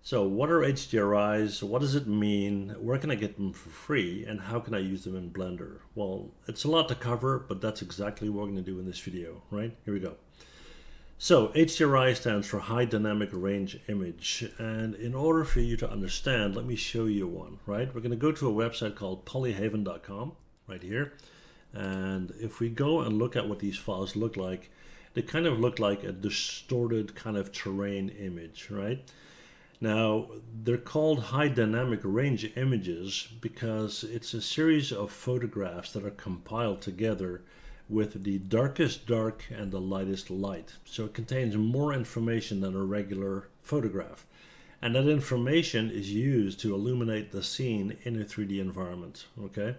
So what are HDRIs? What does it mean? Where can I get them for free? And how can I use them in Blender? Well, it's a lot to cover, but that's exactly what we're going to do in this video, right? Here we go. So HDRI stands for High Dynamic Range Image. And in order for you to understand, let me show you one, right? We're going to go to a website called polyhaven.com right here. And if we go and look at what these files look like, they kind of look like a distorted kind of terrain image, right? Now, they're called high dynamic range images because it's a series of photographs that are compiled together with the darkest dark and the lightest light. So it contains more information than a regular photograph. And that information is used to illuminate the scene in a 3D environment, okay?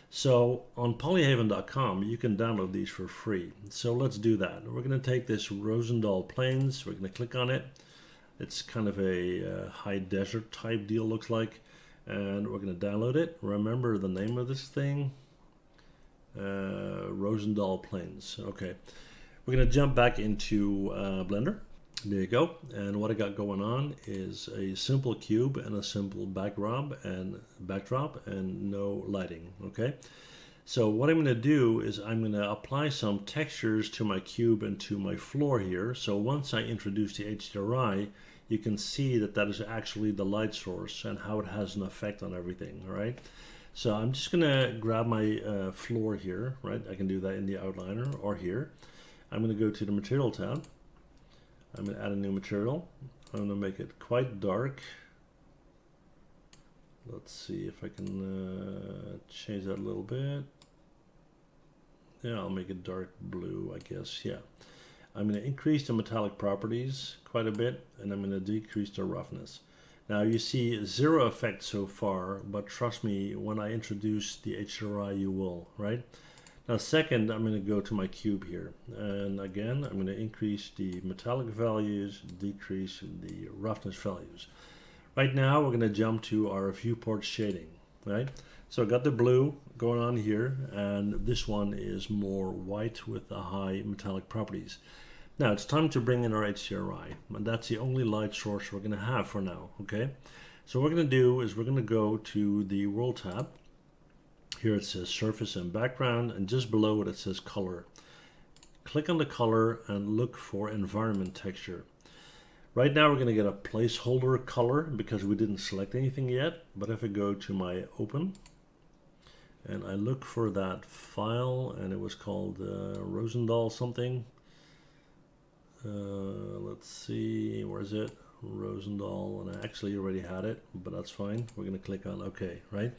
So on polyhaven.com, you can download these for free. So let's do that. We're going to take this Rosendahl Plains, we're going to click on it. It's kind of a high desert type deal, looks like, and we're going to download it. Remember the name of this thing? Rosendahl Plains. Okay, we're going to jump back into Blender. There you go. And what I got going on is a simple cube and a simple backdrop and no lighting. Okay. So what I'm going to do is I'm going to apply some textures to my cube and to my floor here. So once I introduce the HDRI, you can see that that is actually the light source and how it has an effect on everything, all right? So I'm just going to grab my floor here, right? I can do that in the outliner or here. I'm going to go to the Material tab. I'm going to add a new material. I'm going to make it quite dark. Let's see if I can change that a little bit. Yeah, I'll make it dark blue, I guess. Yeah. I'm going to increase the metallic properties quite a bit, and I'm going to decrease the roughness. Now you see zero effect so far, but trust me, when I introduce the HDRI, you will, right? Now second, I'm going to go to my cube here. And again, I'm going to increase the metallic values, decrease the roughness values. Right now, we're going to jump to our viewport shading, right? So I got the blue going on here, and this one is more white with the high metallic properties. Now it's time to bring in our HDRI, and that's the only light source we're going to have for now, okay? So what we're going to do is we're going to go to the World tab. Here it says Surface and Background, and just below it says Color. Click on the color and look for Environment Texture. Right now we're going to get a placeholder color because we didn't select anything yet. But if I go to my Open and I look for that file, and it was called Rosendahl something. Let's see, where is it? Rosendahl, and I actually already had it, but that's fine. We're going to click on OK, right?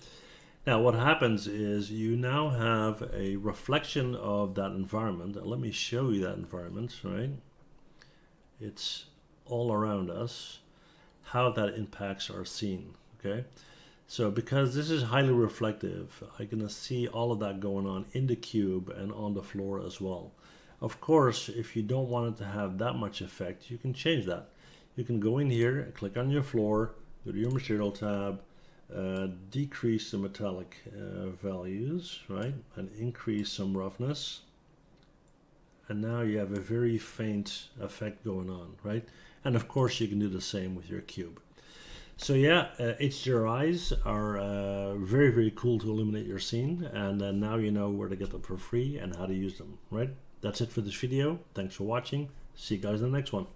Now what happens is you now have a reflection of that environment. And let me show you that environment, right? It's all around us, how that impacts our scene, okay? So because this is highly reflective, I'm gonna see all of that going on in the cube and on the floor as well. Of course, if you don't want it to have that much effect, you can change that. You can go in here, click on your floor, go to your Material tab, decrease the metallic values, right? And increase some roughness. And now you have a very faint effect going on, right? And of course you can do the same with your cube. So yeah, HDRIs are very, very cool to illuminate your scene, and now you know where to get them for free and how to use them, right? That's it for this video. Thanks for watching. See you guys in the next one.